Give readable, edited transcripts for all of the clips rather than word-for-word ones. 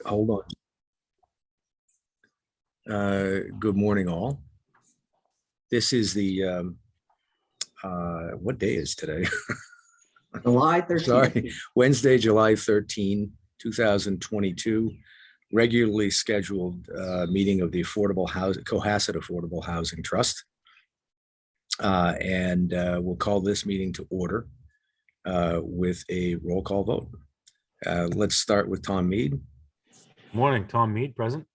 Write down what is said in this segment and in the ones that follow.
Hold on. Good morning, all. This is the, what day is today? July 13th. Sorry, Wednesday, July 13, 2022, regularly scheduled meeting of the Cohasset Affordable Housing Trust. And we'll call this meeting to order with a roll call vote. Let's start with Tom Mead. Morning, Tom Mead, present.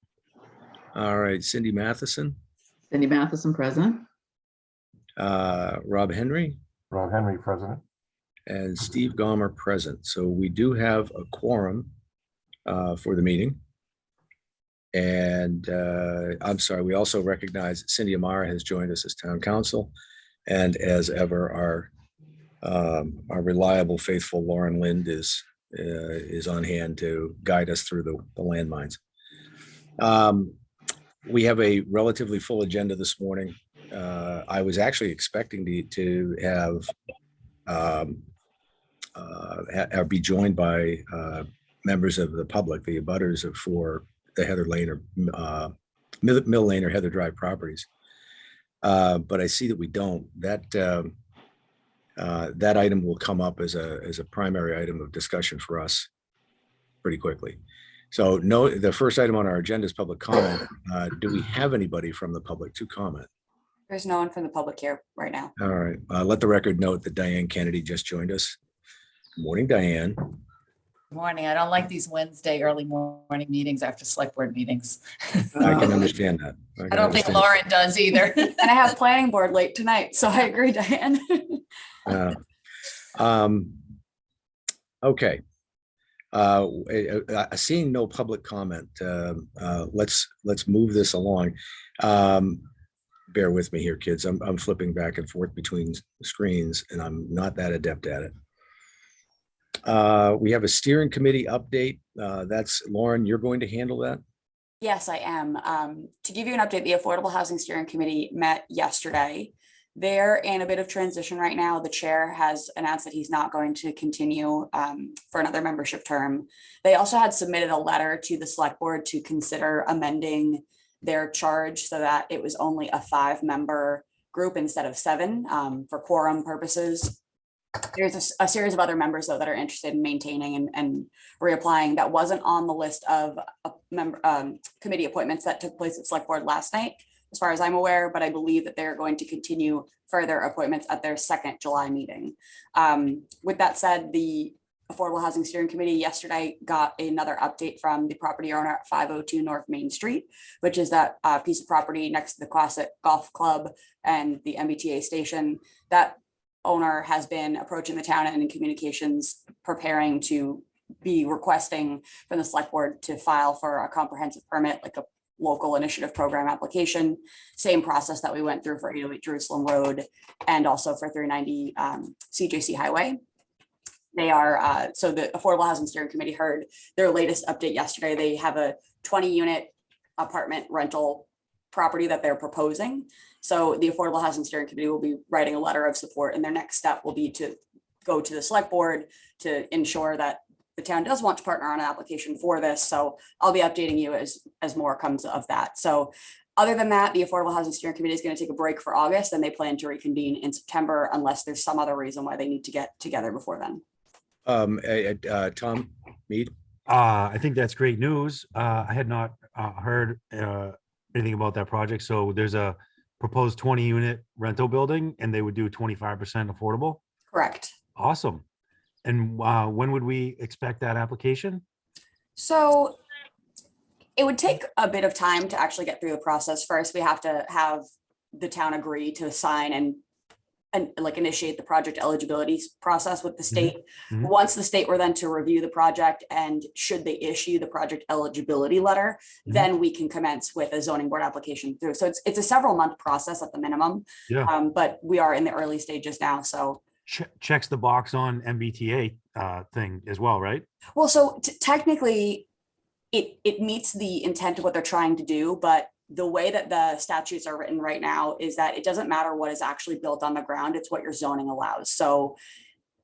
All right, Cindy Matheson. Cindy Matheson, present. Rob Henry. Rob Henry, president. And Steve Gomer, present. So we do have a quorum for the meeting. And I'm sorry, we also recognize that Cindy Amara has joined us as town council. And as ever, our reliable, faithful Lauren Lind is on hand to guide us through the landmines. We have a relatively full agenda this morning. I was actually expecting to have be joined by members of the public, the abutters for the Heather Lane or Mill Lane or Heather Drive properties. But I see that we don't. That item will come up as a primary item of discussion for us pretty quickly. So the first item on our agenda is public comment. Do we have anybody from the public to comment? There's no one from the public here right now. All right. Let the record note that Diane Kennedy just joined us. Good morning, Diane. Good morning. I don't like these Wednesday early morning meetings after select board meetings. I can understand that. I don't think Lauren does either. And I have planning board late tonight, so I agree, Diane. Okay. Seeing no public comment, let's move this along. Bear with me here, kids. I'm flipping back and forth between screens, and I'm not that adept at it. We have a steering committee update. That's Lauren, you're going to handle that? Yes, I am. To give you an update, the Affordable Housing Steering Committee met yesterday. They're in a bit of transition right now. The chair has announced that he's not going to continue for another membership term. They also had submitted a letter to the select board to consider amending their charge so that it was only a 5-member group instead of 7 for quorum purposes. There's a series of other members though that are interested in maintaining and reapplying. That wasn't on the list of committee appointments that took place at select board last night, as far as I'm aware, but I believe that they're going to continue further appointments at their second July meeting. With that said, the Affordable Housing Steering Committee yesterday got another update from the property owner at 502 North Main Street, which is that piece of property next to the Cohasset Golf Club and the MBTA station. That owner has been approaching the town and in communications, preparing to be requesting from the select board to file for a comprehensive permit, like a local initiative program application. Same process that we went through for 808 Jerusalem Road and also for 390 CJC Highway. They are, so the Affordable Housing Steering Committee heard their latest update yesterday. They have a 20-unit apartment rental property that they're proposing. So the Affordable Housing Steering Committee will be writing a letter of support, and their next step will be to go to the select board to ensure that the town does want to partner on an application for this. So I'll be updating you as more comes of that. So other than that, the Affordable Housing Steering Committee is going to take a break for August, and they plan to reconvene in September unless there's some other reason why they need to get together before then. Tom Mead. I think that's great news. I had not heard anything about that project. So there's a proposed 20-unit rental building, and they would do 25% affordable. Correct. Awesome. And when would we expect that application? So it would take a bit of time to actually get through the process. First, we have to have the town agree to sign and like initiate the project eligibility process with the state. Mhm. Once the state were then to review the project, and should they issue the project eligibility letter, Mhm. then we can commence with a zoning board application through. So it's a several month process at the minimum. Yeah. But we are in the early stages now. So Checks the box on MBTA thing as well, right? well, so technically it meets the intent of what they're trying to do, but the way that the statutes are written right now is that it doesn't matter what is actually built on the ground, it's what your zoning allows. So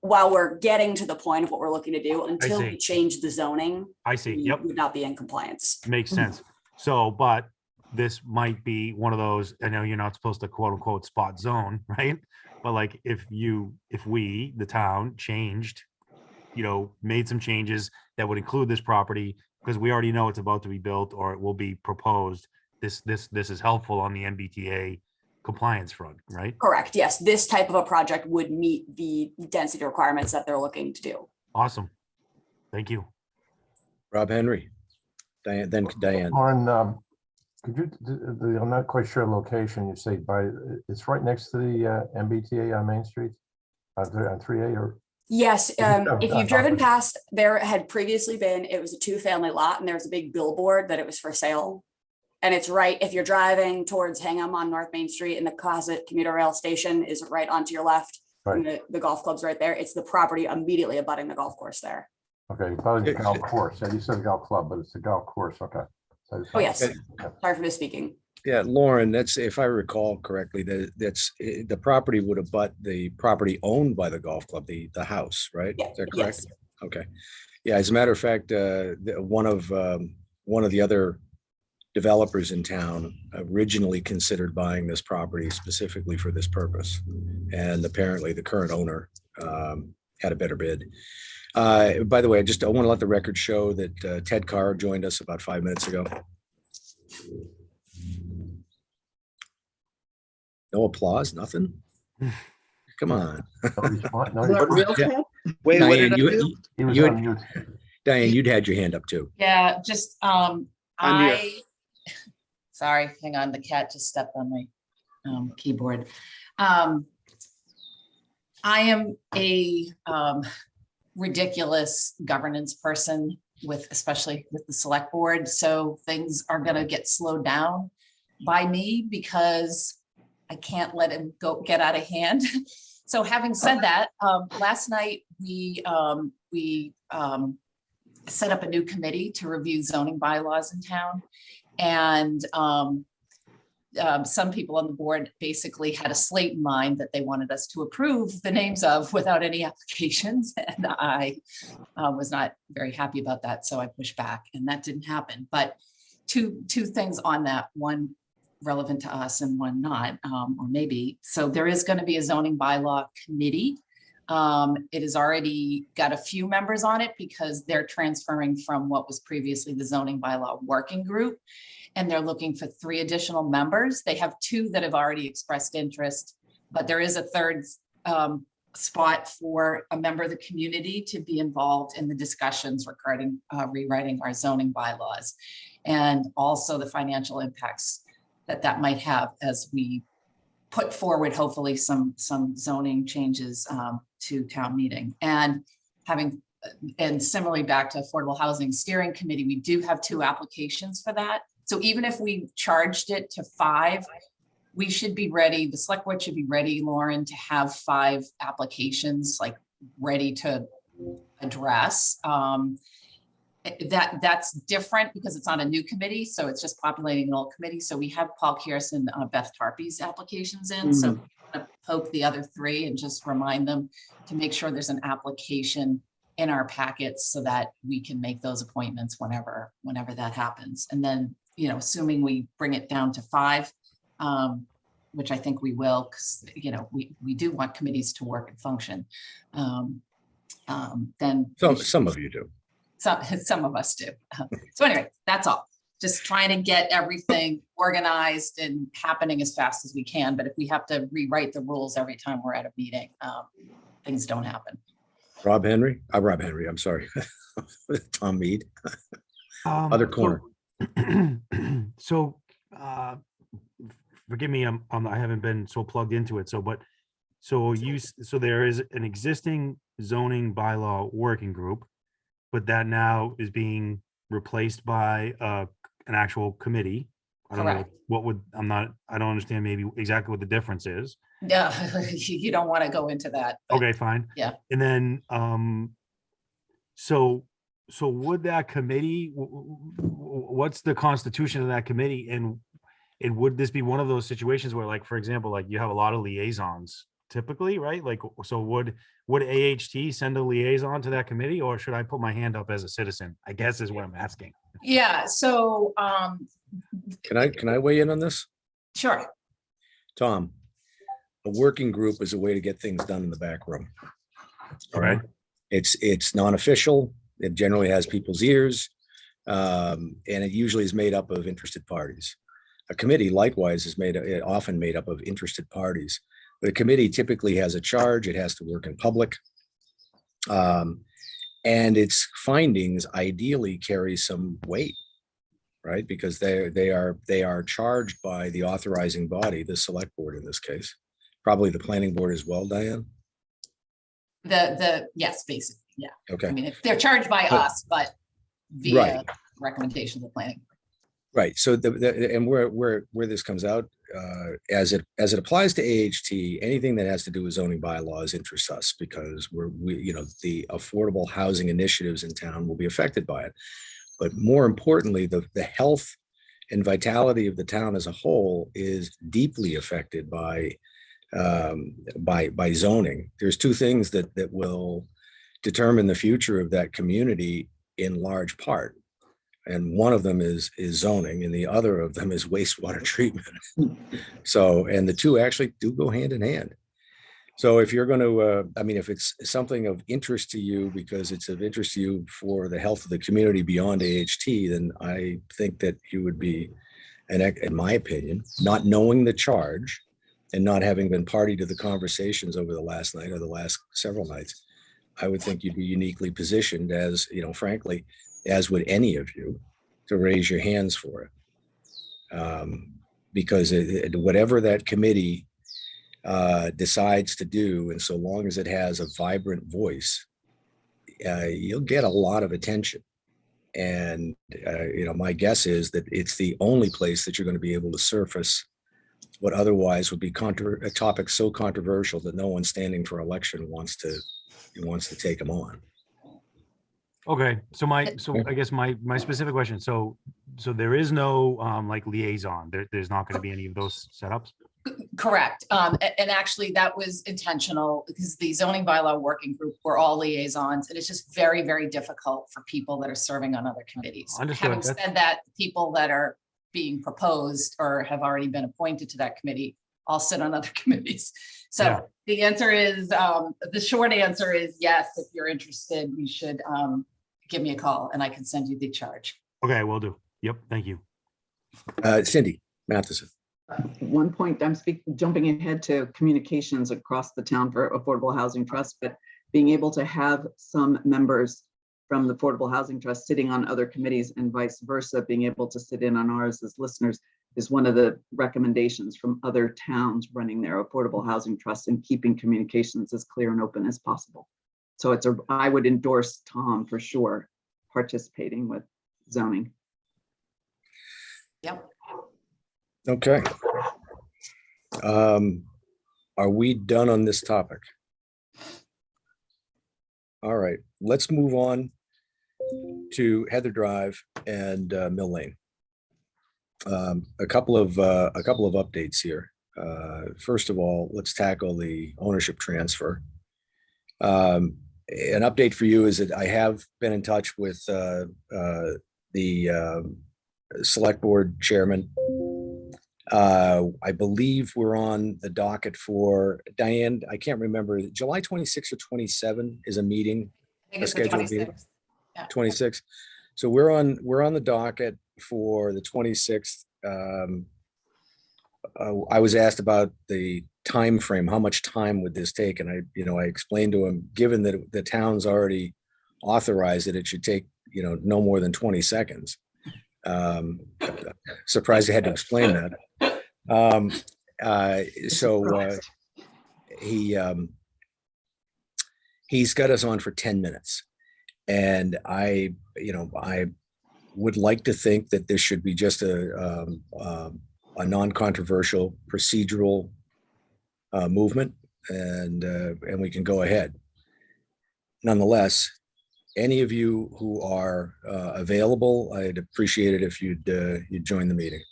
while we're getting to the point of what we're looking to do, until see. we change the zoning, I see. we Yep, would not be in compliance. makes sense. So, but this might be one of those, I know you're not supposed to quote unquote spot zone, right? But like if we, the town, changed, made some changes that would include this property, because we already know it's about to be built or it will be proposed. This is helpful on the MBTA compliance front, right? Correct. Yes, this type of a project would meet the density requirements that they're looking to do. Awesome. Thank you. Rob Henry, Diane, then Diane. Lauren, could you, I'm not quite sure location, you say it's right next to the MBTA on Main Street? On 3A or? Yes, if you've driven property. past, there had previously been, it was a 2-family lot and there was a big billboard that it was for sale. And it's right, if you're driving towards Hingham on North Main Street, and the Closet commuter rail station is right onto your left. And the golf club's right there. It's the property immediately abutting the golf course there. Okay, probably the golf course. Yeah, you said golf club, but it's a golf course. Okay. So Oh, yes. Okay. Sorry for misspeaking. Yeah, Lauren, that's, if I recall correctly, that's the property would abut the property owned by the golf club, the house, right? Yeah, Is that correct? yes. Okay. Yeah, as a matter of fact, one of the other developers in town originally considered buying this property specifically for this purpose. And apparently the current owner had a better bid. By the way, I want to let the record show that Ted Carr joined us about 5 minutes ago. No applause, nothing? Come on. No, Is that real, Yeah. Ted? Wait, what Diane, did I do? he was you on had- mute. Diane, you'd had your hand up too. Yeah, just, I'm sorry, hang on, the cat just stepped on my keyboard. I am a ridiculous governance person especially with the select board, so things are gonna get slowed down by me because I can't let him get out of hand. So having said that, last night we set up a new committee to review zoning bylaws in town. And some people on the board basically had a slate in mind that they wanted us to approve the names of without any applications. And I was not very happy about that, so I pushed back and that didn't happen. But two things on that, one relevant to us and one not, or maybe. So there is going to be a zoning bylaw committee. It has already got a few members on it because they're transferring from what was previously the zoning bylaw working group. And they're looking for 3 additional members. They have 2 that have already expressed interest, but there is a third spot for a member of the community to be involved in the discussions regarding rewriting our zoning bylaws, and also the financial impacts that might have as we put forward, hopefully, some zoning changes to town meeting. And similarly back to Affordable Housing Steering Committee, we do have 2 applications for that. So even if we charged it to 5, we should be ready, the select board should be ready, Lauren, to have 5 applications like ready to address. That's different because it's on a new committee, so it's just populating an old committee. So we have Paul Kearse and Beth Tarpey's applications in. So I'm gonna poke the other 3 and just remind them to make sure there's an application in our packets so that we can make those appointments whenever that happens. And then, assuming we bring it down to 5, which I think we will, because, we do want committees to work and function. Then Some of you do. some of us do. So anyway, that's all. Just trying to get everything organized and happening as fast as we can. But if we have to rewrite the rules every time we're at a meeting, things don't happen. Rob Henry, I'm sorry. Tom Mead, other corner. So, forgive me, I haven't been so plugged into it. So there is an existing zoning bylaw working group, but that now is being replaced by an actual committee. I don't know Correct. I don't understand maybe exactly what the difference is. No, you don't want to go into that. but Okay, fine. Yeah. And then, so would that committee, what's the constitution of that committee? And would this be one of those situations where, like, for example, like you have a lot of liaisons typically, right? Like, so would AHT send a liaison to that committee, or should I put my hand up as a citizen? I guess is what I'm asking. Yeah, so, Can I weigh in on this? sure. Tom, a working group is a way to get things done in the back room. All right. It's non-official. It generally has people's ears. And it usually is made up of interested parties. A committee likewise is often made up of interested parties. But a committee typically has a charge. It has to work in public. And its findings ideally carry some weight, right? Because they are charged by the authorizing body, the select board in this case, probably the planning board as well, Diane. Yes, basically, yeah. I Okay, mean, if they're charged by But- us, but via Right. recommendations of planning. right. So and where this comes out, as it applies to AHT, anything that has to do with zoning bylaws interests us because the affordable housing initiatives in town will be affected by it. But more importantly, the health and vitality of the town as a whole is deeply affected by zoning. There's two things that will determine the future of that community in large part. And one of them is zoning, and the other of them is wastewater treatment. So, and the two actually do go hand in hand. So if you're going to, if it's something of interest to you because it's of interest to you for the health of the community beyond AHT, then I think that you would be, in my opinion, not knowing the charge and not having been party to the conversations over the last night or the last several nights, I would think you'd be uniquely positioned as, frankly, as would any of you, to raise your hands for it. Because whatever that committee decides to do, and so long as it has a vibrant voice, you'll get a lot of attention. And, my guess is that it's the only place that you're going to be able to surface what otherwise would be a topic so controversial that no one standing for election wants to take them on. Okay, so I guess my specific question, so there is no like liaison, there's not going to be any of those setups? Correct. And actually that was intentional because the zoning bylaw working group were all liaisons, and it's just very, very difficult for people that are serving on other committees. Understood. Having said that, people that are being proposed or have already been appointed to that committee all sit on other committees. So Yeah. the answer is, the short answer is yes, if you're interested, you should give me a call and I can send you the charge. Okay, will do. Yep, thank you. Cindy Matheson. One point, I'm jumping ahead to communications across the town for Affordable Housing Trust, but being able to have some members from the Affordable Housing Trust sitting on other committees and vice versa, being able to sit in on ours as listeners is one of the recommendations from other towns running their Affordable Housing Trust and keeping communications as clear and open as possible. So I would endorse Tom for sure participating with zoning. Yep. Okay. Are we done on this topic? All right, let's move on to Heather Drive and Mill Lane. A couple of updates here. First of all, let's tackle the ownership transfer. An update for you is that I have been in touch with the select board chairman. I believe we're on the docket for Diane. I can't remember. July 26 or 27 is a meeting. I think it's the scheduled meeting. 26th. Yeah. 26. So we're on the docket for the 26th. I was asked about the time frame. How much time would this take? And I explained to him, given that the town's already authorized it should take no more than 20 seconds. Surprised I had to explain that. He's got us on for 10 minutes. And I would like to think that this should be just a non-controversial procedural movement, and we can go ahead. Nonetheless, any of you who are available, I'd appreciate it if you'd join the meeting.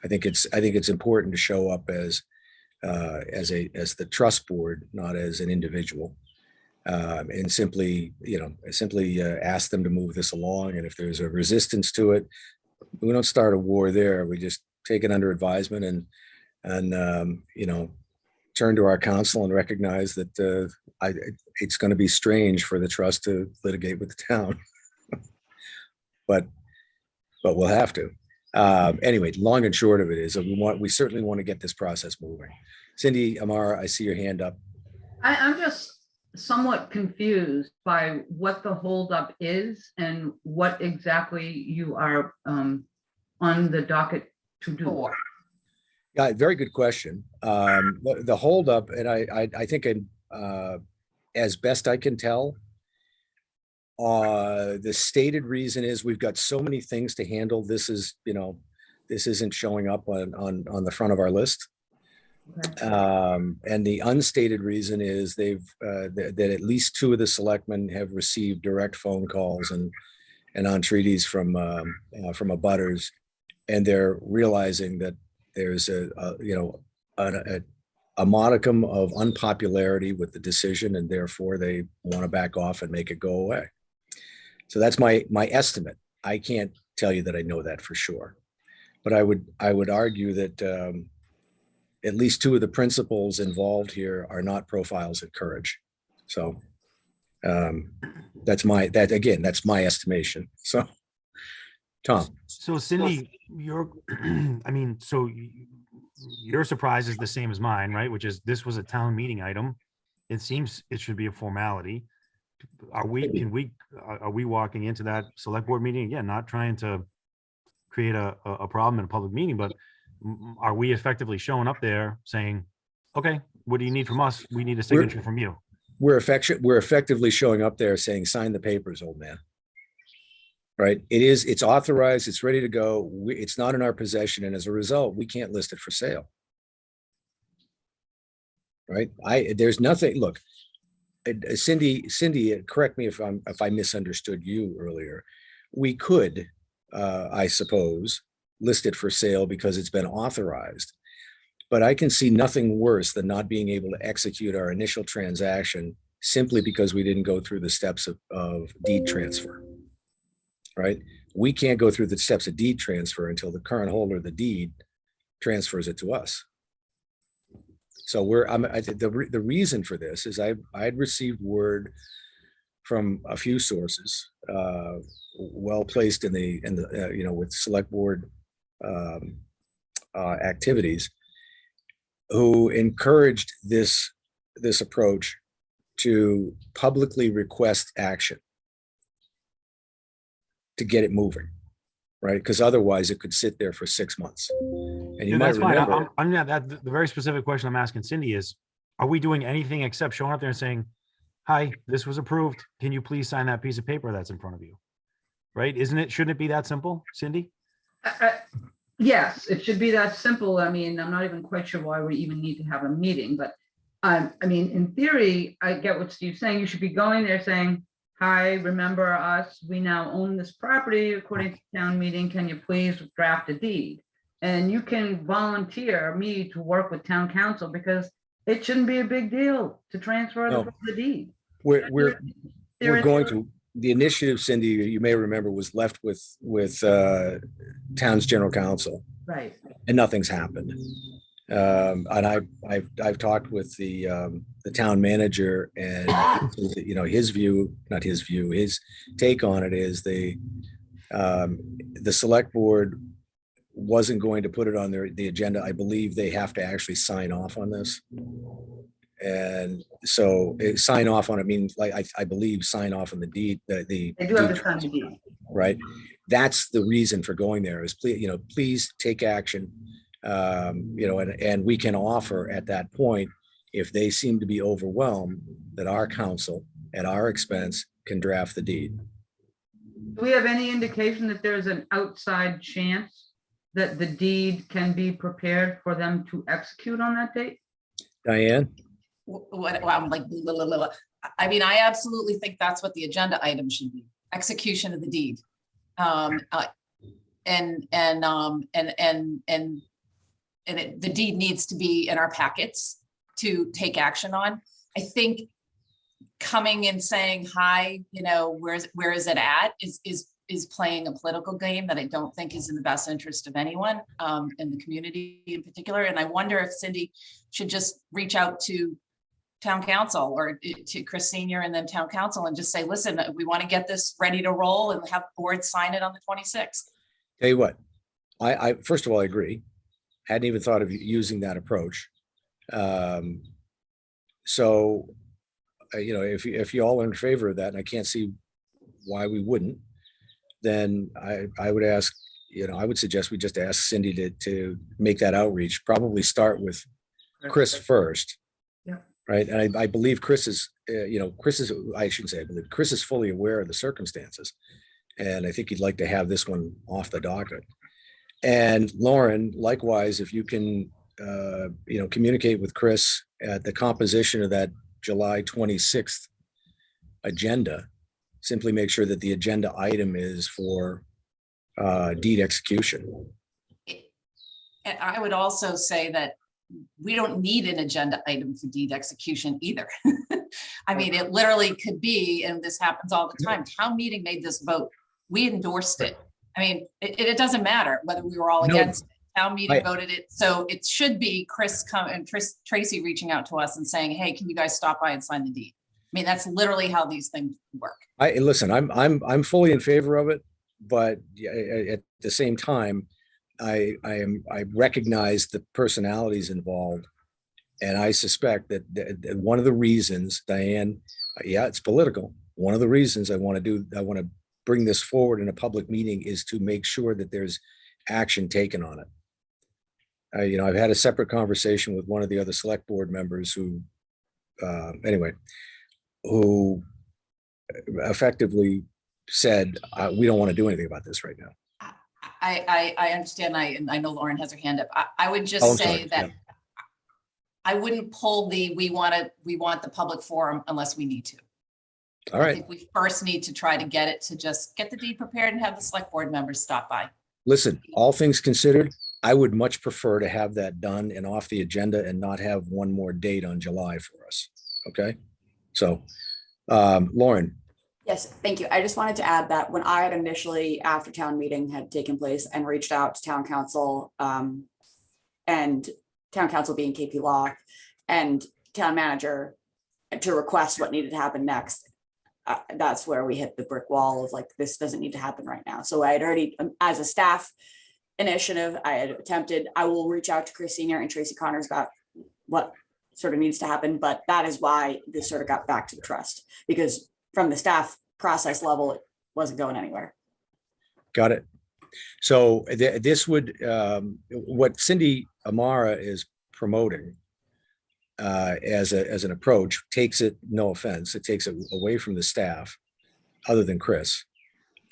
I think it's important to show up as as the trust board, not as an individual. And simply, ask them to move this along. And if there's a resistance to it, we don't start a war there. We just take it under advisement and turn to our counsel and recognize that it's going to be strange for the trust to litigate with the town, but we'll have to. Anyway, long and short of it is we certainly want to get this process moving. Cindy Amara, I see your hand up. I'm just somewhat confused by what the holdup is and what exactly you are on the docket to do. Four. Yeah, very good question. The holdup, and I think as best I can tell, the stated reason is we've got so many things to handle. This isn't showing up on the front of our list. Okay. And the unstated reason is that at least two of the selectmen have received direct phone calls and entreaties from abutters, and they're realizing that there's a modicum of unpopularity with the decision, and therefore they want to back off and make it go away. So that's my estimate. I can't tell you that I know that for sure, but I would argue that at least two of the principals involved here are not profiles of courage. So that's my estimation. So, Tom. So Cindy, your surprise is the same as mine, right? Which is this was a town meeting item. It seems it should be a formality. Are we walking into that select board meeting again, not trying to create a problem in a public meeting, but are we effectively showing up there saying, okay, what do you need from us? We need a signature from you. We're effectively showing up there saying, sign the papers, old man. Right? It's authorized, it's ready to go. It's not in our possession. And as a result, we can't list it for sale. Right? There's nothing, look, Cindy, correct me if I misunderstood you earlier. We could, I suppose, list it for sale because it's been authorized, but I can see nothing worse than not being able to execute our initial transaction simply because we didn't go through the steps of deed transfer. Right? We can't go through the steps of deed transfer until the current holder of the deed transfers it to us. So the reason for this is I'd received word from a few sources, well placed in the with select board activities, who encouraged this approach to publicly request action to get it moving, right? Because otherwise it could sit there for 6 months. And you might That's fine. remember, I'm not that the very specific question I'm asking Cindy is, are we doing anything except showing up there and saying, hi, this was approved. Can you please sign that piece of paper that's in front of you? Right? Shouldn't it be that simple, Cindy? Yes, it should be that simple. I mean, I'm not even quite sure why we even need to have a meeting, but I mean, in theory, I get what Steve's saying. You should be going there saying, hi, remember us, we now own this property according to town meeting. Can you please draft a deed? And you can volunteer me to work with town council because it shouldn't be a big deal to transfer the deed. we're going to, the initiative, Cindy, you may remember, was left with town's general counsel, Right. and nothing's happened. And I've talked with the town manager, and his take on it is the select board wasn't going to put it on the agenda. I believe they have to actually sign off on this. And so sign off on it means, like, I believe sign off on the deed, They do have to sign the deed. right? That's the reason for going there is, please take action. And we can offer at that point, if they seem to be overwhelmed, that our council at our expense can draft the deed. Do we have any indication that there's an outside chance that the deed can be prepared for them to execute on that date? Diane? I'm like, blah, blah, blah, blah. I mean, I absolutely think that's what the agenda item should be, execution of the deed. And the deed needs to be in our packets to take action on. I think coming and saying, hi, where is it at is playing a political game that I don't think is in the best interest of anyone, in the community in particular. And I wonder if Cindy should just reach out to town council or to Chris Senior and then town council and just say, listen, we want to get this ready to roll and have board sign it on the 26th. Tell you what, I first of all, I agree. Hadn't even thought of using that approach. So, if you all are in favor of that, and I can't see why we wouldn't, then I would ask, I would suggest we just ask Cindy to make that outreach, probably start with Chris first. Yeah. Right. And I believe Chris is, I shouldn't say I believe, Chris is fully aware of the circumstances. And I think he'd like to have this one off the docket. And Lauren, likewise, if you can, communicate with Chris at the composition of that July 26th agenda, simply make sure that the agenda item is for deed execution. And I would also say that we don't need an agenda item for deed execution either. I mean, it literally could be, and this happens all the time, town meeting made this vote. We endorsed it. I mean, it doesn't matter whether we were all No, against it. Town meeting I- voted it. So it should be Chris and Tracy reaching out to us and saying, hey, can you guys stop by and sign the deed? I mean, that's literally how these things work. Listen, I'm fully in favor of it, but at the same time, I recognize the personalities involved. And I suspect that one of the reasons, Diane, it's political. One of the reasons I want to bring this forward in a public meeting is to make sure that there's action taken on it. I've had a separate conversation with one of the other select board members who effectively said, we don't want to do anything about this right now. I understand. I know Lauren has her hand up. I would just Oh, I'm say sorry, that yeah. I wouldn't pull we want the public forum unless we need to. All I right, think we first need to try to get the deed prepared and have the select board members stop by. listen, all things considered, I would much prefer to have that done and off the agenda and not have one more date on July for us. Okay, so Lauren, Yes, thank you. I just wanted to add that when I had initially, after town meeting had taken place and reached out to town council, and town council being KP Law and town manager to request what needed to happen next, that's where we hit the brick wall of like, this doesn't need to happen right now. So I had already, as a staff initiative, I had attempted, I will reach out to Chris Senior and Tracy Connors about what sort of needs to happen, but that is why this sort of got back to the trust, because from the staff process level, it wasn't going anywhere. got it. So this would, what Cindy Amara is promoting as an approach takes it, no offense, it takes it away from the staff, other than Chris,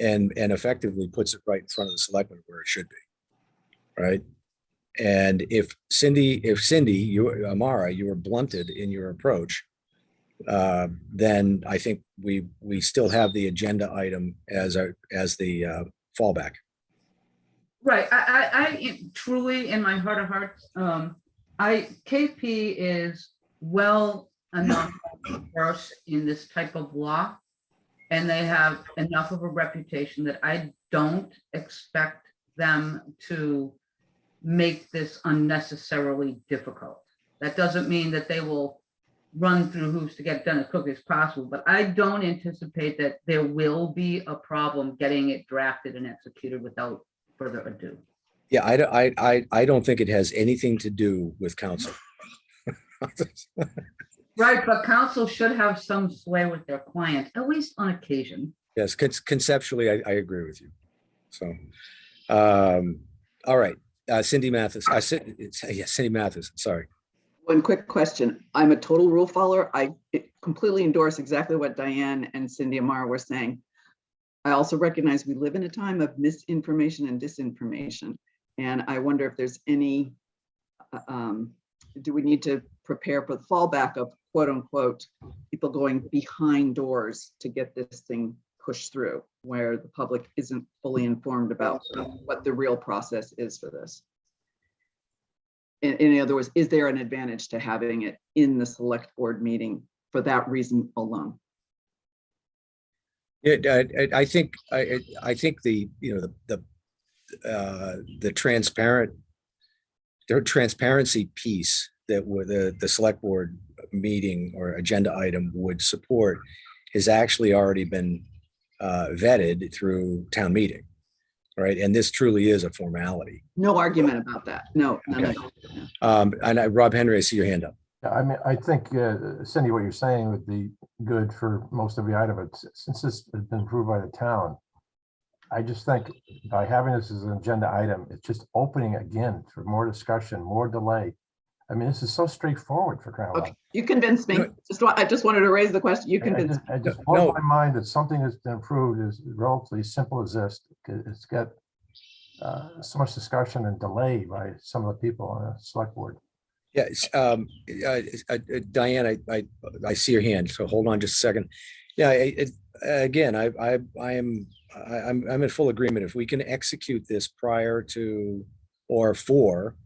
and effectively puts it right in front of the selectmen where it should be, right? And if Cindy, Amara, you were blunted in your approach, then I think we still have the agenda item as the fallback. Right, I truly, in my heart of hearts, KP is well enough versed in this type of law, and they have enough of a reputation that I don't expect them to make this unnecessarily difficult. That doesn't mean that they will run through hoops to get done as quickly as possible, but I don't anticipate that there will be a problem getting it drafted and executed without further ado. Yeah, I don't think it has anything to do with council. Right, but council should have some sway with their client, at least on occasion. Yes, conceptually, I agree with you. So, all right, Cindy Mathis, Cindy Mathis, sorry. One quick question. I'm a total rule follower. I completely endorse exactly what Diane and Cindy Amara were saying. I also recognize we live in a time of misinformation and disinformation. And I wonder if there's any, do we need to prepare for the fallback of quote unquote, people going behind doors to get this thing pushed through, where the public isn't fully informed about what the real process is for this? In other words, is there an advantage to having it in the select board meeting for that reason alone? Yeah, I think, I think the, you know, the transparency piece that would the select board meeting or agenda item would support has actually already been vetted through town meeting, right? And this truly is a formality. No argument about that. No, none Okay. at all. And Rob Henry, I see your hand up. Yeah, I mean, I think, Cindy, what you're saying would be good for most of the item, but since this has been approved by the town, I just think by having this as an agenda item, it's just opening again for more discussion, more delay. I mean, this is so straightforward for crying out Okay, loud. you convinced me. I just wanted to raise the question. You convinced me. I just No. blows my mind that something that's been approved is relatively simple as this. It's got so much discussion and delay by some of the people on the select board. Yes, Diane, I see your hand, so hold on just a second. Yeah, again, I'm in full agreement. If we can execute this prior to or for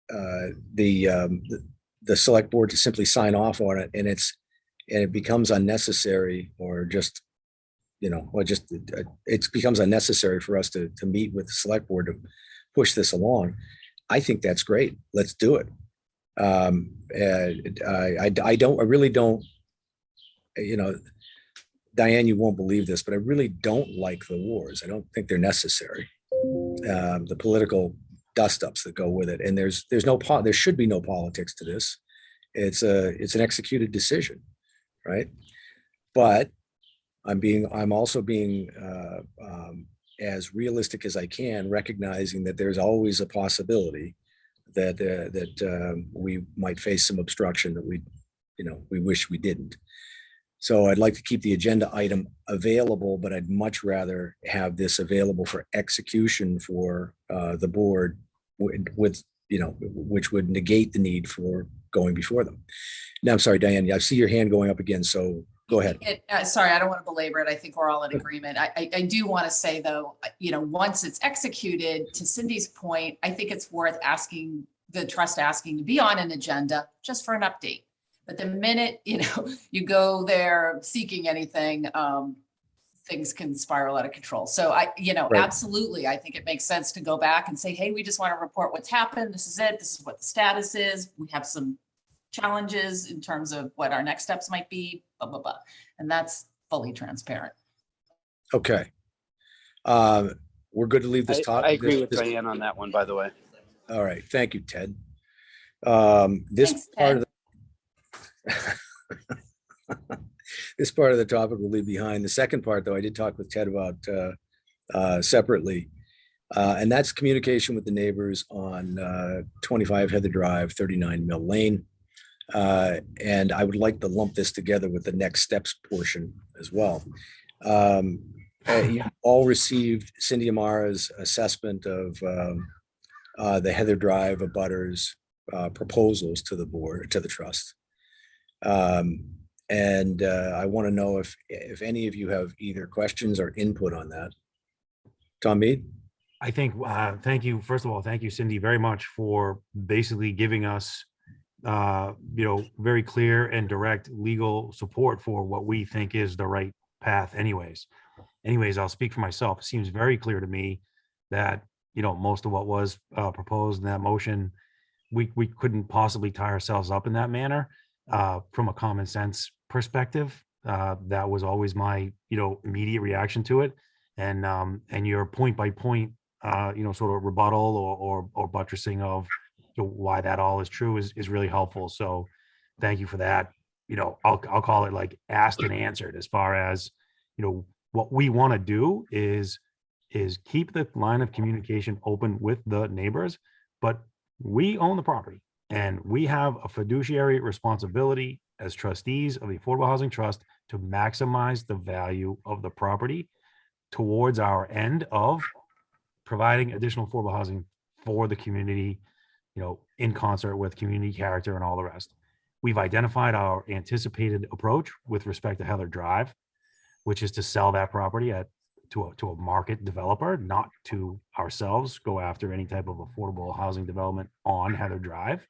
the select board to simply sign off on it, and it becomes unnecessary, or just, you know, or just it becomes unnecessary for us to meet with the select board to push this along. I think that's great. Let's do it. And I really don't, you know, Diane, you won't believe this, but I really don't like the wars. I don't think they're necessary. The political dust-ups that go with it, and there should be no politics to this. It's an executed decision, right? But I'm also being as realistic as I can, recognizing that there's always a possibility that we might face some obstruction that we wish we didn't. So I'd like to keep the agenda item available, but I'd much rather have this available for execution for the board with, you know, which would negate the need for going before them. Now, I'm sorry, Diane, I see your hand going up again, so go ahead. Sorry, I don't want to belabor it. I think we're all in agreement. I do want to say, though, you know, once it's executed, to Cindy's point, I think it's worth asking the trust to be on an agenda just for an update. But the minute, you know, you go there seeking anything, things can spiral out of control. So right. Absolutely, I think it makes sense to go back and say, hey, we just want to report what's happened. This is it. This is what the status is. We have some challenges in terms of what our next steps might be, blah, blah, blah. And that's fully transparent. Okay. We're good to leave this topic. I agree with Diane on that one, by the way. All right. Thank you, Ted. Thanks, Ted. This part of the topic we'll leave behind. The second part, though, I did talk with Ted about separately, and that's communication with the neighbors on 25 Heather Drive, 39 Mill Lane. And I would like to lump this together with the next steps portion as well. You all received Cindy Amara's assessment of the Heather Drive abutters proposals to the board, to the trust. And I want to know if any of you have either questions or input on that. Tom Mead? I think, thank you. First of all, thank you, Cindy, very much for basically giving us, very clear and direct legal support for what we think is the right path anyways. I'll speak for myself. It seems very clear to me that, most of what was proposed in that motion, we couldn't possibly tie ourselves up in that manner. From a common sense perspective, that was always my, immediate reaction to it. And your point by point, sort of rebuttal or buttressing of why that all is true is really helpful. So thank you for that. I'll call it like asked and answered, as far as, what we want to do is keep the line of communication open with the neighbors, but we own the property. And we have a fiduciary responsibility as trustees of the Affordable Housing Trust to maximize the value of the property towards our end of providing additional affordable housing for the community, in concert with community character and all the rest. We've identified our anticipated approach with respect to Heather Drive, which is to sell that property at to a market developer, not to ourselves, go after any type of affordable housing development on Heather Drive.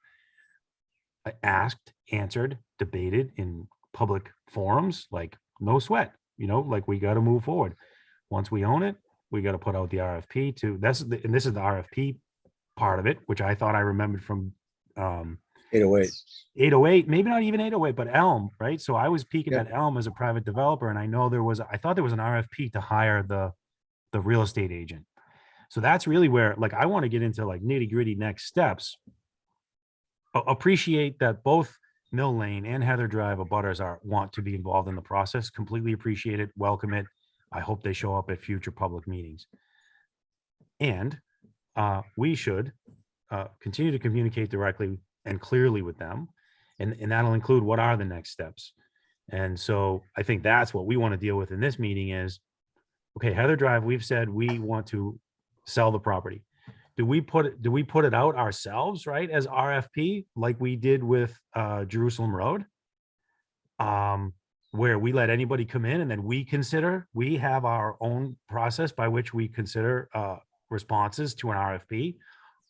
I asked, answered, debated in public forums, like no sweat, like we got to move forward. Once we own it, we got to put out the RFP to, and this is the RFP part of it, which I thought I remembered from 808. 808, maybe not even 808, but Elm, right? So I was peeking Yeah. at Elm as a private developer, and I know I thought there was an RFP to hire the real estate agent. So that's really where, like, I want to get into like nitty gritty next steps. Appreciate that both Mill Lane and Heather Drive abutters want to be involved in the process. Completely appreciate it. Welcome it. I hope they show up at future public meetings. And we should continue to communicate directly and clearly with them. And that'll include what are the next steps. And so I think that's what we want to deal with in this meeting is, okay, Heather Drive, we've said we want to sell the property. Do we put it out ourselves, right, as RFP, like we did with Jerusalem Road? Where we let anybody come in and then we have our own process by which we consider responses to an RFP,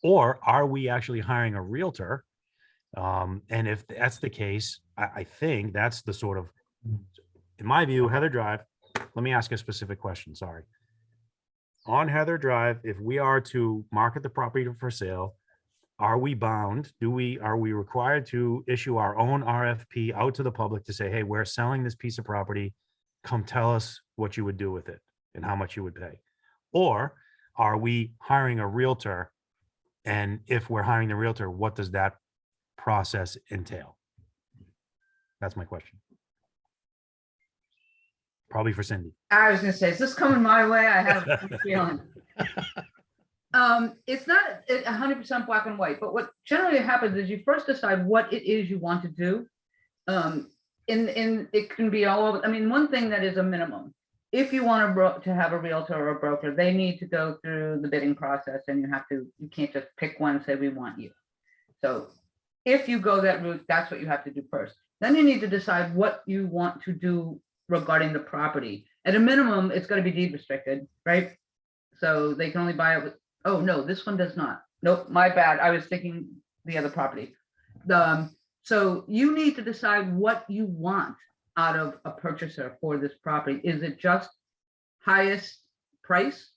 or are we actually hiring a realtor? And if that's the case, I think that's the sort of, in my view, Heather Drive, let me ask a specific question, sorry. On Heather Drive, if we are to market the property for sale, are we bound? Are we required to issue our own RFP out to the public to say, hey, we're selling this piece of property. Come tell us what you would do with it and how much you would pay? Or are we hiring a realtor? And if we're hiring the realtor, what does that process entail? That's my question. Probably for Cindy. I was gonna say, is this coming my way? I have a feeling. It's not 100% black and white, but what generally happens is you first decide what it is you want to do. And it can be all over. I mean, one thing that is a minimum, if you want to have a realtor or a broker, they need to go through the bidding process, and you can't just pick one and say, we want you. So if you go that route, that's what you have to do first. Then you need to decide what you want to do regarding the property. At a minimum, it's going to be deed restricted, right? So they can only buy it with, oh no, this one does not. Nope, my bad. I was thinking the other property. So you need to decide what you want out of a purchaser for this property. Is it just highest price?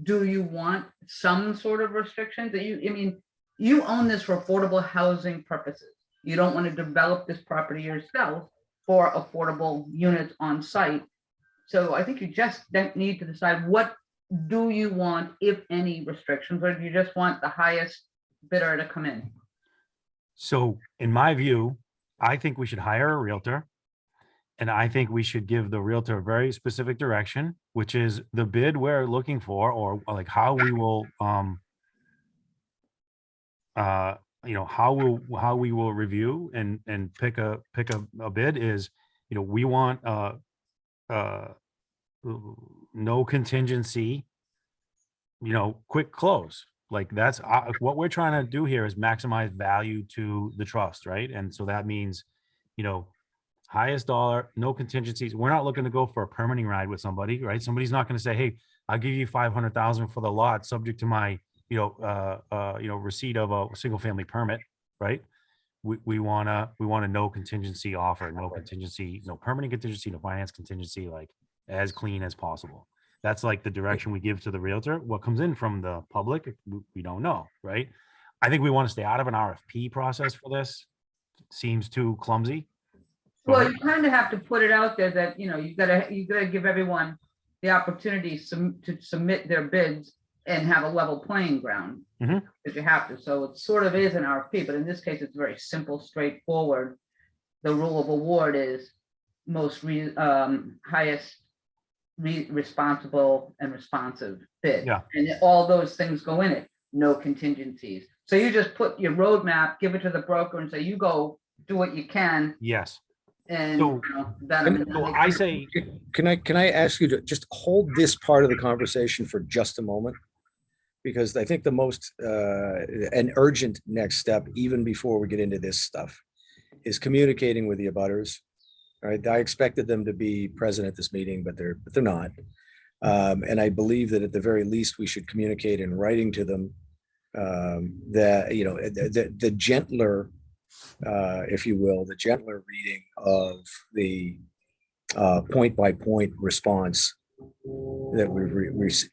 Do you want some sort of restrictions that you own this for affordable housing purposes. You don't want to develop this property yourself for affordable units on site. So I think you just need to decide, what do you want, if any restrictions, or do you just want the highest bidder to come in? So in my view, I think we should hire a realtor. And I think we should give the realtor a very specific direction, which is the bid we're looking for, or like how we will, how we will review and pick a bid is, we want no contingency, quick close. Like that's what we're trying to do here, is maximize value to the trust, right? And so that means, highest dollar, no contingencies. We're not looking to go for a permitting ride with somebody, right? Somebody's not going to say, hey, I'll give you 500,000 for the lot subject to my, receipt of a single family permit, right? We want a no contingency offer, no contingency, no permitting contingency, no finance contingency, like as clean as possible. That's like the direction we give to the realtor. What comes in from the public, we don't know, right? I think we want to stay out of an RFP process for this. It seems too clumsy. Well, you kind of have to put it out there that, you gotta give everyone the opportunity to submit their bids and have a level playing ground. Mhm. If you have to. So it sort of is an RFP, but in this case, it's very simple, straightforward. The rule of award is most highest responsible and responsive bid. Yeah. And all those things go in it, no contingencies. So you just put your roadmap, give it to the broker and say, you go do what you can. Yes. And So- So I say, Can I ask you to just hold this part of the conversation for just a moment? Because I think the most an urgent next step, even before we get into this stuff, is communicating with the abutters. All right, I expected them to be present at this meeting, but they're not. And I believe that at the very least, we should communicate in writing to them that, you know, the gentler, if you will, the gentler reading of the point by point response that we've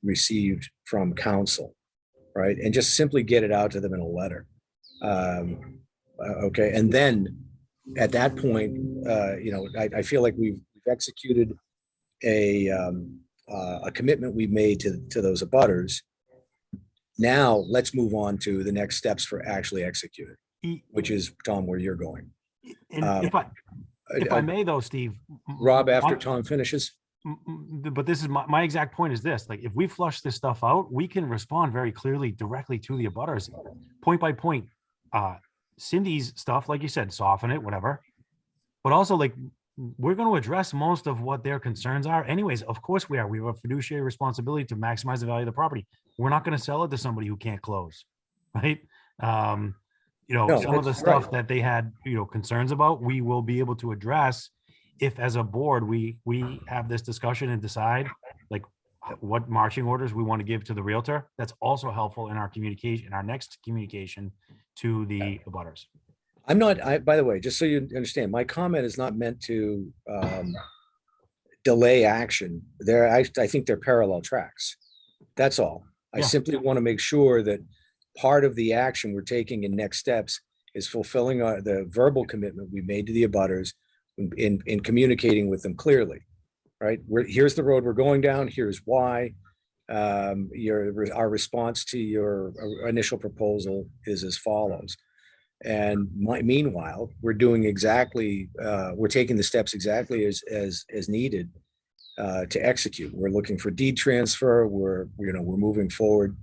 received from council, right? And just simply get it out to them in a letter. Okay, and then at that point, you know, I feel like we've executed a commitment we've made to those abutters. Now let's move on to the next steps for actually executing, which is, Tom, where you're going. And if I may though, Steve. Rob, after Tom finishes. But this is my exact point is this, like, if we flush this stuff out, we can respond very clearly directly to the abutters, point by point. Cindy's stuff, like you said, soften it, whatever. But also, like, we're going to address most of what their concerns are anyways. Of course we are. We have a fiduciary responsibility to maximize the value of the property. We're not going to sell it to somebody who can't close, right? You know, No, some of the that's stuff right. that they had, you know, concerns about, we will be able to address if as a board, we have this discussion and decide like what marching orders we want to give to the Realtor. That's also helpful in our communication, our next communication to the abutters. I'm not, by the way, just so you understand, my comment is not meant to delay action. I think they're parallel tracks. That's all. I Yeah. simply want to make sure that part of the action we're taking in next steps is fulfilling the verbal commitment we made to the abutters in communicating with them clearly, right? Here's the road we're going down. Here's why. Our response to your initial proposal is as follows. And meanwhile, we're doing exactly, we're taking the steps exactly as needed to execute. We're looking for deed transfer. We're moving forward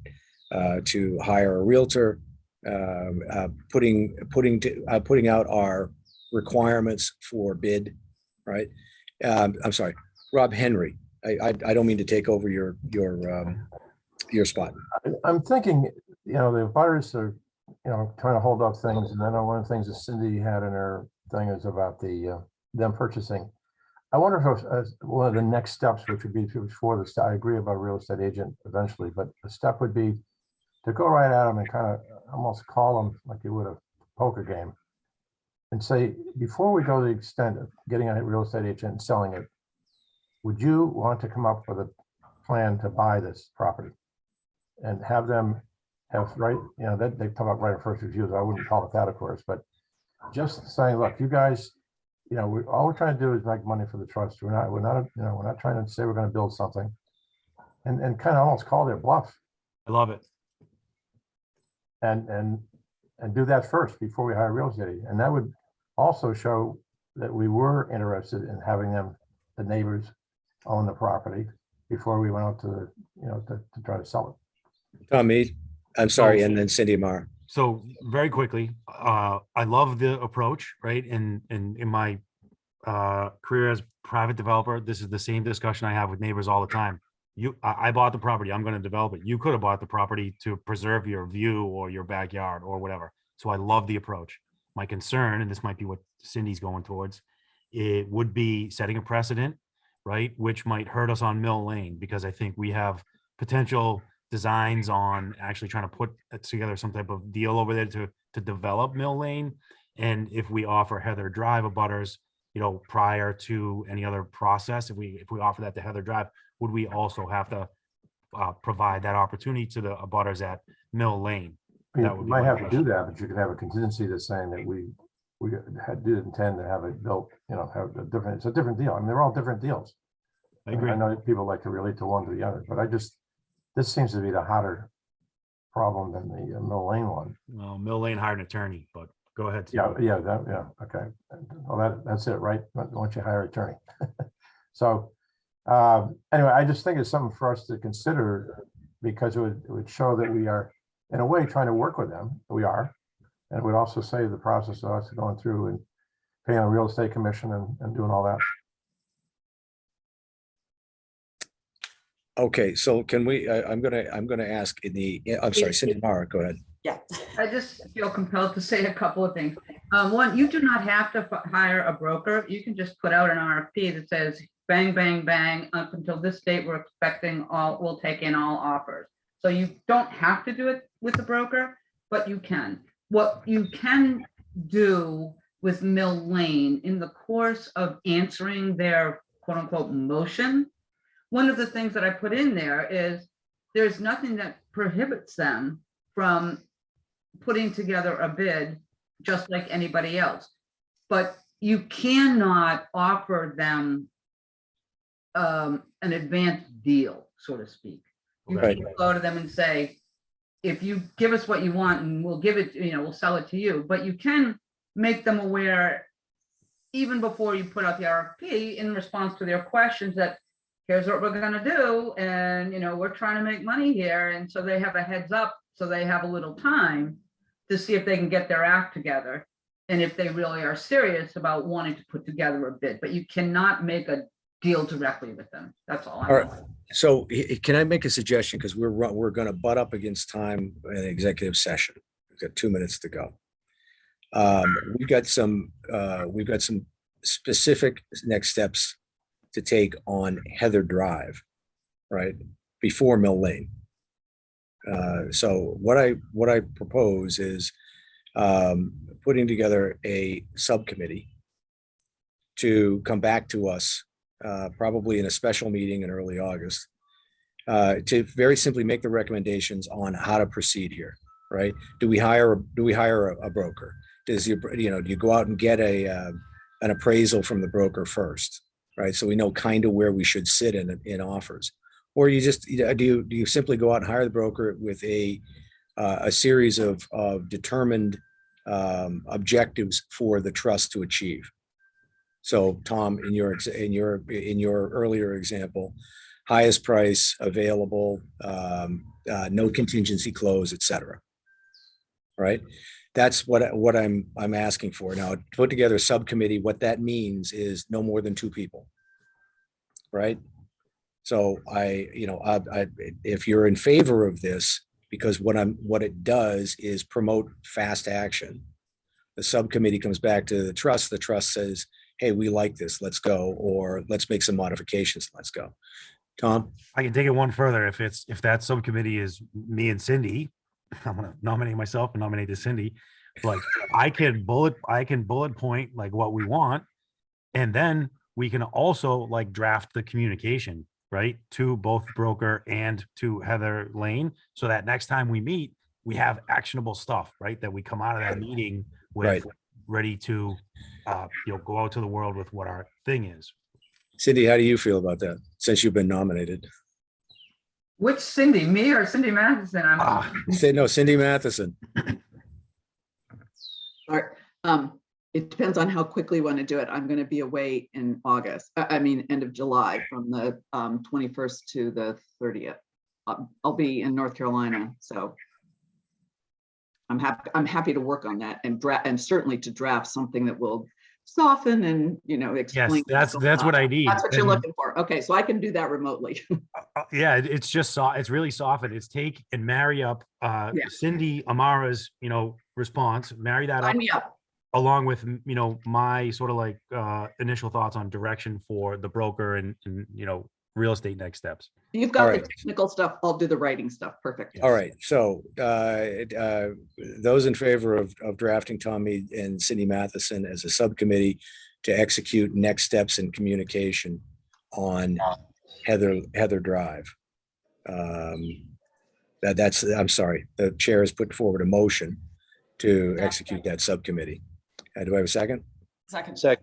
to hire a realtor, putting out our requirements for bid, right? I'm sorry, Rob Henry. I don't mean to take over your spot. I'm thinking, you know, the abutters are, you know, trying to hold up things. And I know one of the things that Cindy had in her thing is about them purchasing. I wonder if one of the next steps, which would be before this, I agree about real estate agent eventually, but the step would be to go right at them and kind of almost call them like you would a poker game and say, before we go to the extent of getting a real estate agent and selling it, would you want to come up with a plan to buy this property and have them have right, you know, that they come up right of first refusal. I wouldn't call it that, of course, but just saying, look, you guys, you know, all we're trying to do is make money for the trust. We're not trying to say we're going to build something, and kind of almost call their bluff I love it. and do that first before we hire a real estate agent. And that would also show that we were interested in having them, the neighbors, own the property before we went out to, you know, to try to sell it. Tommy, I'm sorry, and then Cindy Amara. So very quickly, I love the approach, right? And in my career as private developer, this is the same discussion I have with neighbors all the time. I bought the property, I'm going to develop it. You could have bought the property to preserve your view or your backyard or whatever. So I love the approach. My concern, and this might be what Cindy's going towards, it would be setting a precedent, right? Which might hurt us on Mill Lane, because I think we have potential designs on actually trying to put together some type of deal over there to develop Mill Lane. And if we offer Heather Drive abutters, you know, prior to any other process, if we offer that to Heather Drive, would we also have to provide that opportunity to the abutters at Mill Lane? You That would be might my have to do question. that, but you could have a contingency that's saying that we did intend to have it built, you know, have a different, it's a different deal. I mean, they're all different deals. I agree. I know that people like to relate to one to the other, but this seems to be the hotter problem than the Mill Lane one. Well, Mill Lane hired an attorney, but go ahead. Yeah, Cindy. okay. Well, that's it, right? Once you hire an attorney. So anyway, I just think it's something for us to consider, because it would show that we are, in a way, trying to work with them. We are. And it would also save the process of us going through and paying a real estate commission and doing all that. Okay, so can we, I'm gonna ask I'm sorry, Cindy Amara, go ahead. Yeah. I just feel compelled to say a couple of things. One, you do not have to hire a broker. You can just put out an RFP that says, bang, bang, bang, up until this date, we're expecting we'll take in all offers. So you don't have to do it with the broker, but you can. What you can do with Mill Lane in the course of answering their quote unquote motion, one of the things that I put in there is there's nothing that prohibits them from putting together a bid just like anybody else. But you cannot offer them an advanced deal, so to speak. You Right. can't go to them and say, if you give us what you want and we'll give it, we'll sell it to you, but you can make them aware even before you put out the RFP in response to their questions that here's what we're gonna do, and we're trying to make money here, and so they have a heads up, so they have a little time to see if they can get their act together, and if they really are serious about wanting to put together a bid. But you cannot make a deal directly with them. That's all. All right. So can I make a suggestion? Because we're going to butt up against time in executive session. We've got 2 minutes to go. We've got some specific next steps to take on Heather Drive, right, before Mill Lane. So what I propose is putting together a subcommittee to come back to us probably in a special meeting in early August to very simply make the recommendations on how to proceed here, right? Do we hire a broker? Do you go out and get an appraisal from the broker first, right? So we know kind of where we should sit in offers, or do you simply go out and hire the broker with a series of determined objectives for the trust to achieve? So Tom, in your earlier example, highest price available, no contingency clause, et cetera. Right? That's what I'm asking for. Now, to put together a subcommittee, what that means is no more than 2 people. Right? So if you're in favor of this, because what it does is promote fast action. The subcommittee comes back to the trust says, hey, we like this, let's go, or let's make some modifications, let's go. Tom? I can take it one further. If that subcommittee is me and Cindy, I'm gonna nominate myself and nominate the Cindy. Like I can bullet point like what we want, and then we can also like draft the communication, right, to both broker and to Heather Lane, so that next time we meet, we have actionable stuff, right, that we come out of that meeting with, Right. ready to go out to the world with what our thing is. Cindy, how do you feel about that, since you've been nominated? Which Cindy, me or Cindy Matheson? Cindy Matheson. It depends on how quickly we want to do it. I'm going to be away in August. End of July, from the 21st to the 30th. I'll be in North Carolina, so I'm happy to work on that and certainly to draft something that will soften and explain. Yes, that's what I need. That's what you're looking for. Okay, so I can do that remotely. Yeah, it's just it's really soft, and it's take and marry up Cindy Amara's response, marry that up, Sign me up. along with my sort of like initial thoughts on direction for the broker and real estate next steps. You've got All the right. technical stuff. I'll do the writing stuff. Perfect. All right, so those in favor of drafting Tommy and Cindy Matheson as a subcommittee to execute next steps in communication on Heather Drive. I'm sorry, the chair has put forward a motion to execute that subcommittee. Do I have a second? Second.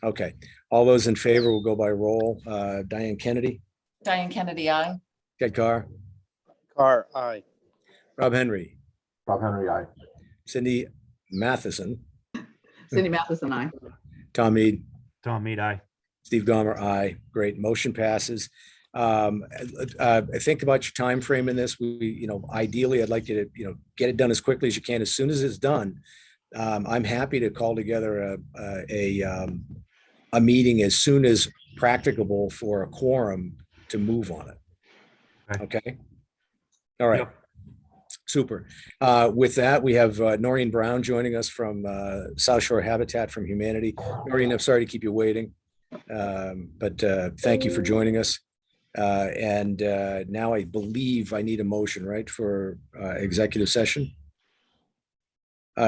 Okay, all those in favor will go by roll. Diane Kennedy, Diane Kennedy, aye. Ted Carr, Carr, aye. Rob Henry, Rob Henry, aye. Cindy Matheson, Cindy Matheson, I. Tom Mead, Tom Mead, aye. Steve Gomer, aye. Great, motion passes. Think about your time frame in this. Ideally, I'd like you to, get it done as quickly as you can. As soon as it's done, I'm happy to call together a meeting as soon as practicable for a quorum to move on it. Okay. All right. Yep. Super. With that, we have Noreen Brown joining us from South Shore Habitat from Humanity. Noreen, I'm sorry to keep you waiting. But thank you for joining us. And now I believe I need a motion, right, for executive session?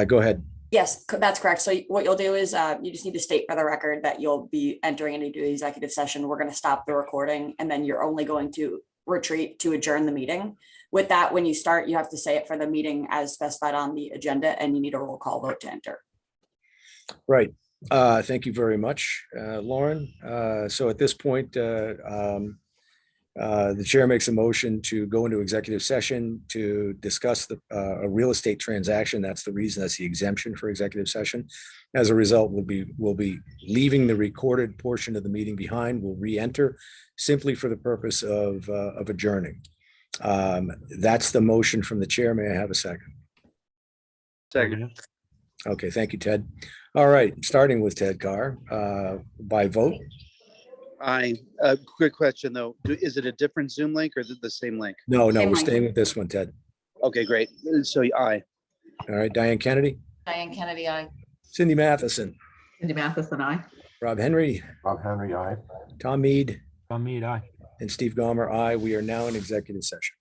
Go ahead. Yes, that's correct. So what you'll do is you just need to state for the record that you'll be entering into the executive session. We're going to stop the recording, and then you're only going to retreat to adjourn the meeting. With that, when you start, you have to say it for the meeting as specified on the agenda, and you need a roll call vote to enter. Right. Thank you very much, Lauren. So at this point, the chair makes a motion to go into executive session to discuss a real estate transaction. That's the reason, that's the exemption for executive session. As a result, we'll be leaving the recorded portion of the meeting behind. We'll re-enter simply for the purpose of adjourning. That's the motion from the chair. May I have a second? Second. Okay, thank you, Ted. All right, starting with Ted Carr, by vote. Aye. Quick question though. Is it a different Zoom link or is it the same link? No, we're Same staying with this one, Ted. Okay, great. So aye. All right, Diane Kennedy, Diane Kennedy, aye. Cindy Matheson, Cindy Mathis and I. Rob Henry, Bob Henry, aye. Tom Mead, Tom Mead, aye. and Steve Gomer, aye. We are now in executive session.